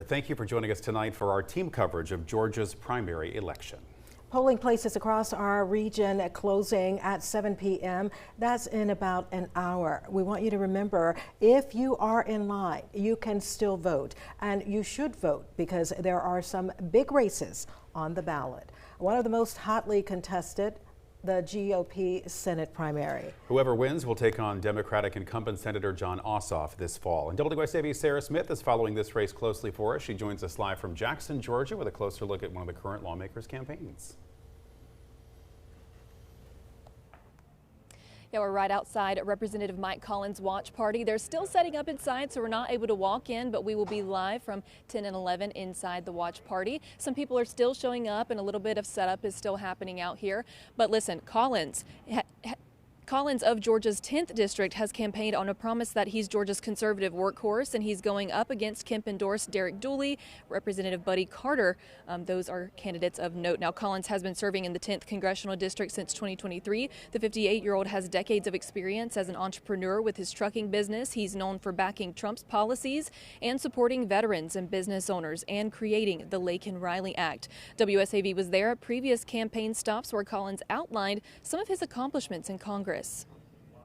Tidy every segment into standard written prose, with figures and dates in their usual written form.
Thank you for joining us tonight for our team coverage of Georgia's primary election. Polling places across our region closing at 7 p.m. That's in about an hour. We want you to remember, if you are in line, you can still vote, and you should vote because there are some big races on the ballot. One of the most hotly contested, the GOP Senate primary. Whoever wins will take on Democratic incumbent Senator Jon Ossoff this fall. And WSAV's Sarah Smith is following this race closely for us. She joins us live from Jackson, Georgia, with a closer look at one of the current lawmakers' campaigns. Yeah, we're right outside Representative Mike Collins' watch party. They're still setting up inside, so we're not able to walk in, but we will be live from 10 and 11 inside the watch party. Some people are still showing up, and a little bit of setup is still happening out here. But listen, Collins of Georgia's 10th district has campaigned on a promise that he's Georgia's conservative workhorse, and he's going up against Kemp-endorsed Derek Dooley, Representative Buddy Carter. Those are candidates of note. Now, Collins has been serving in the 10th congressional district since 2023. The 58-year-old has decades of experience as an entrepreneur with his trucking business. He's known for backing Trump's policies and supporting veterans and business owners and creating the Laken-Riley Act. WSAV was there at previous campaign stops where Collins outlined some of his accomplishments in Congress.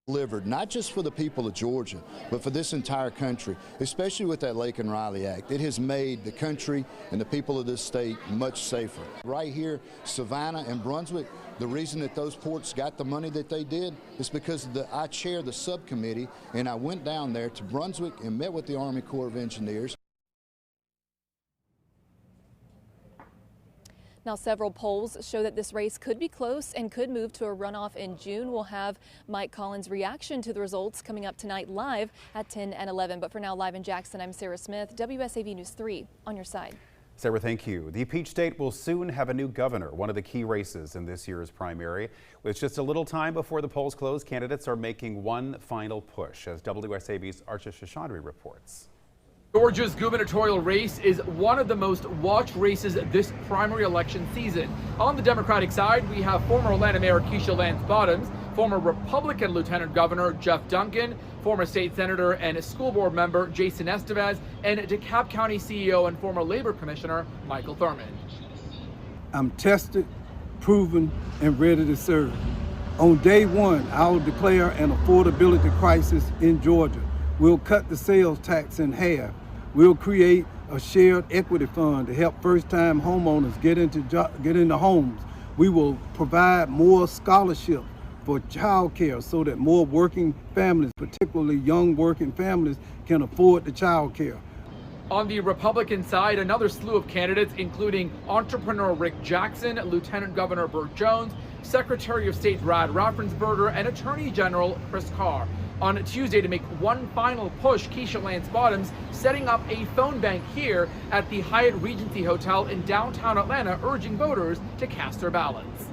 Delivered, not just for the people of Georgia, but for this entire country, especially with that Laken-Riley Act. It has made the country and the people of this state much safer. Right here, Savannah and Brunswick, the reason that those ports got the money that they did is because I chair the subcommittee, and I went down there to Brunswick and met with the Army Corps of Engineers. Now, several polls show that this race could be close and could move to a runoff in June. We'll have Mike Collins' reaction to the results coming up tonight live at 10 and 11. But for now, live in Jackson, I'm Sarah Smith, WSAV News 3 on your side. Sarah, thank you. The Peach State will soon have a new governor, one of the key races in this year's primary. With just a little time before the polls close, candidates are making one final push, as WSAV's Archie Shashandri reports. Georgia's gubernatorial race is one of the most watched races this primary election season. On the Democratic side, we have former Atlanta Mayor Keisha Lance Bottoms, former Republican Lieutenant Governor Jeff Duncan, former state senator and school board member Jason Estevez, and DeKalb County CEO and former Labor Commissioner Michael Thurman. I'm tested, proven, and ready to serve. On day one, I'll declare an affordability crisis in Georgia. We'll cut the sales tax in half. We'll create a shared equity fund to help first-time homeowners get into homes. We will provide more scholarships for child care so that more working families, particularly young working families, can afford the child care. On the Republican side, another slew of candidates, including entrepreneur Rick Jackson, Lieutenant Governor Burt Jones, Secretary of State Brad Raffensperger, and Attorney General Chris Carr. On Tuesday, to make one final push, Keisha Lance Bottoms setting up a phone bank here at the Hyatt Regency Hotel in downtown Atlanta, urging voters to cast their ballots.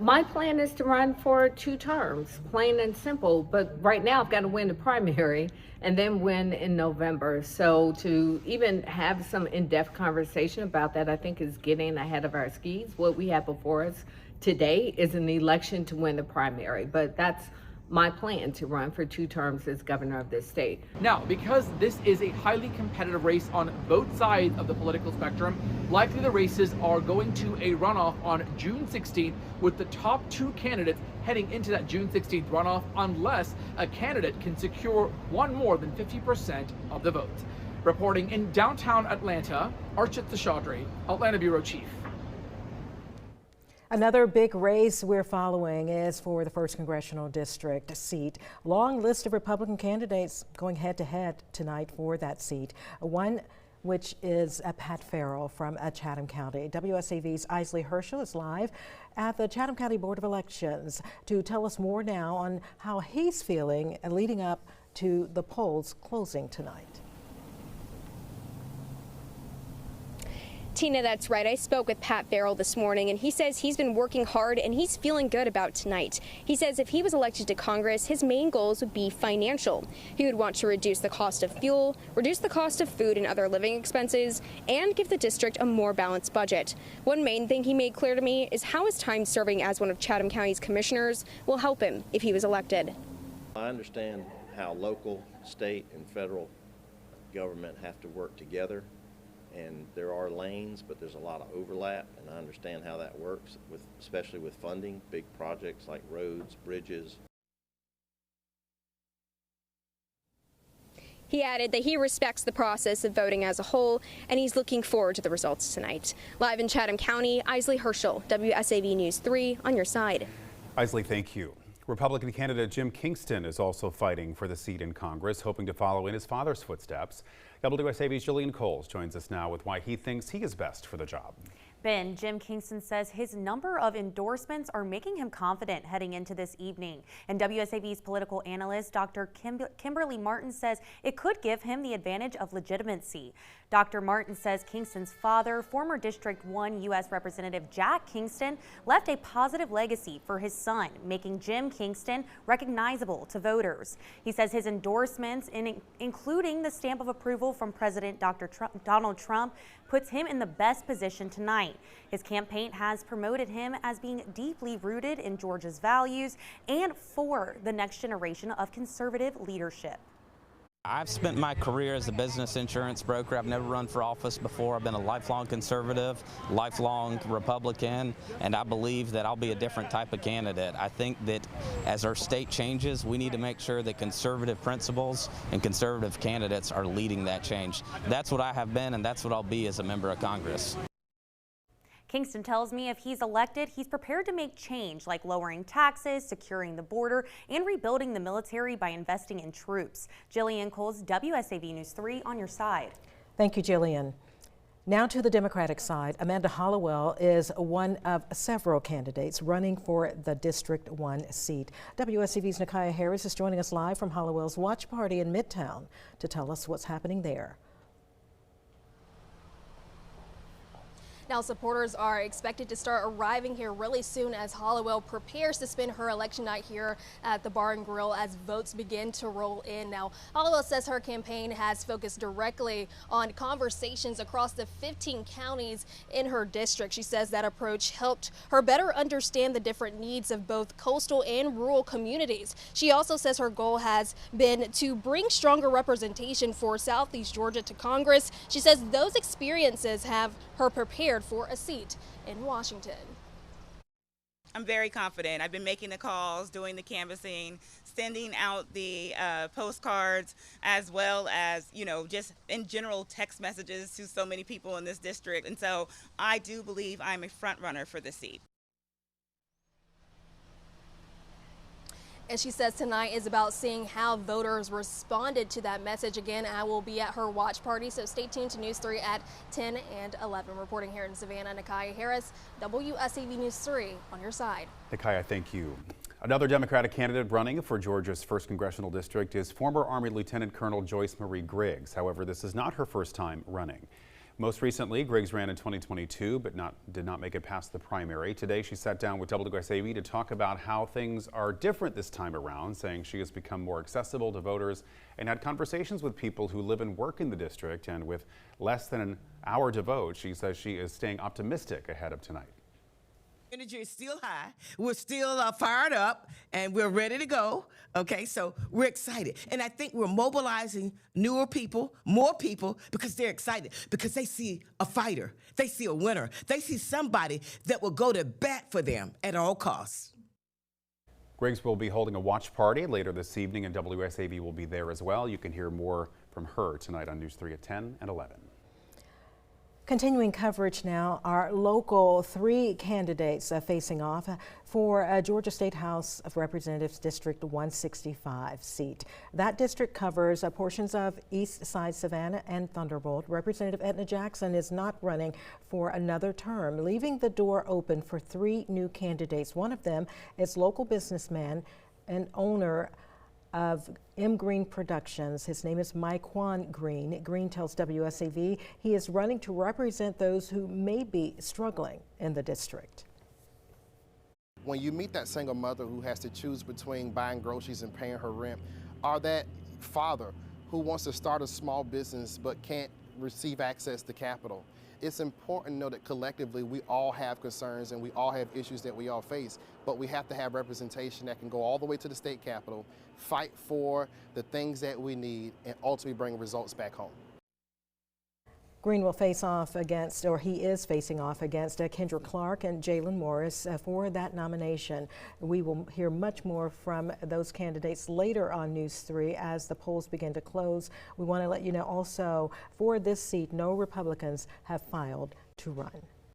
My plan is to run for 2 terms, plain and simple, but right now I've got to win the primary and then win in November. So to even have some in-depth conversation about that, I think is getting ahead of our skis. What we have before us today is an election to win the primary, but that's my plan, to run for 2 terms as governor of this state. Now, because this is a highly competitive race on both sides of the political spectrum, likely the races are going to a runoff on June 16th, with the top 2 candidates heading into that June 16th runoff, unless a candidate can secure one more than 50% of the vote. Reporting in downtown Atlanta, Archie Shashandri, Atlanta Bureau Chief. Another big race we're following is for the 1st Congressional District seat. Long list of Republican candidates going head-to-head tonight for that seat. One which is Pat Farrell from Chatham County. WSAV's Isley Herschel is live at the Chatham County Board of Elections to tell us more now on how he's feeling leading up to the polls closing tonight. Tina, that's right. I spoke with Pat Farrell this morning, and he says he's been working hard and he's feeling good about tonight. He says if he was elected to Congress, his main goals would be financial. He would want to reduce the cost of fuel, reduce the cost of food and other living expenses, and give the district a more balanced budget. One main thing he made clear to me is how his time serving as one of Chatham County's commissioners will help him if he was elected. I understand how local, state, and federal government have to work together, and are lanes, but there's a lot of overlap, and I understand how that works, especially with funding, big projects like roads, bridges. He added that he respects the process of voting as a whole, and he's looking forward to the results tonight. Live in Chatham County, Isley Herschel, WSAV News 3, on your side. Isley, thank you. Republican candidate Jim Kingston is also fighting for the seat in Congress, hoping to follow in his father's footsteps. WSAV's Jillian Coles joins us now with why he thinks he is best for the job. Ben, Jim Kingston says his number of endorsements are making him confident heading into this evening. And WSAV's political analyst, Dr. Kimberly Martin, says it could give him the advantage of legitimacy. Dr. Martin says Kingston's father, former District 1 U.S. Representative Jack Kingston, left a positive legacy for his son, making Jim Kingston recognizable to voters. He says his endorsements, including the stamp of approval from President Donald Trump, puts him in the best position tonight. His campaign has promoted him as being deeply rooted in Georgia's values and for the next generation of conservative leadership. I've spent my career as a business insurance broker. I've never run for office before. I've been a lifelong conservative, lifelong Republican, and I believe that I'll be a different type of candidate. I think that as our state changes, we need to make sure that conservative principles and conservative candidates are leading that change. That's what I have been, and that's what I'll be as a member of Congress. Kingston tells me if he's elected, he's prepared to make change, like lowering taxes, securing the border, and rebuilding the military by investing in troops. Jillian Coles, WSAV News 3, on your side. Thank you, Jillian. Now to the Democratic side. Amanda Hollowell is one of several candidates running for the District 1 seat. WSAV's Nakaya Harris is joining us live from Hollowell's watch party in Midtown to tell us what's happening there. Now, supporters are expected to start arriving here really soon as Hollowell prepares to spend her election night here at the Bar and Grill as votes begin to roll in. Now, Hollowell says her campaign has focused directly on conversations across the 15 counties in her district. She says that approach helped her better understand the different needs of both coastal and rural communities. She also says her goal has been to bring stronger representation for Southeast Georgia to Congress. She says those experiences have her prepared for a seat in Washington. I'm very confident. I've been making the calls, doing the canvassing, sending out the postcards, as well as, just in general text messages to so many people in this district. And so I do believe I'm a front runner for the seat. And she says tonight is about seeing how voters responded to that message. Again, I will be at her watch party, so stay tuned to News 3 at 10 and 11. Reporting here in Savannah, Nakaya Harris, WSAV News 3, on your side. Nakaya, thank you. Another Democratic candidate running for Georgia's 1st Congressional District is former Army Lieutenant Colonel Joyce Marie Griggs. However, this is not her first time running. Most recently, Griggs ran in 2022, but did not make it past the primary. Today, she sat down with WSAV to talk about how things are different this time around, saying she has become more accessible to voters and had conversations with people who live and work in the district. And with less than an hour to vote, she says she is staying optimistic ahead of tonight. Energy is still high. We're still fired up and we're ready to go. Okay, so we're excited. And I think we're mobilizing newer people, more people, because they're excited, because they see a fighter. They see a winner. They see somebody that will go to bat for them at all costs. Griggs will be holding a watch party later this evening, and WSAV will be there as well. You can hear more from her tonight on News 3 at 10 and 11. Continuing coverage now, our local 3 candidates facing off for Georgia State House of Representatives District 165 seat. That district covers portions of East Side Savannah and Thunderbolt. Representative Edna Jackson is not running for another term, leaving the door open for 3 new candidates. One of them is local businessman and owner of M. Green Productions. His name is Myquan Green. Green tells WSAV he is running to represent those who may be struggling in the district. When you meet that single mother who has to choose between buying groceries and paying her rent, or that father who wants to start a small business but can't receive access to capital, it's important to know that collectively we all have concerns and we all have issues that we all face, but we have to have representation that can go all the way to the state capitol, fight for the things that we need, and ultimately bring results back home. Green will face off against, or he is facing off against Kendra Clark and Jalen Morris for that nomination. We will hear much more from those candidates later on News 3 as the polls begin to close. We want to let you know also for this seat, no Republicans have filed to run.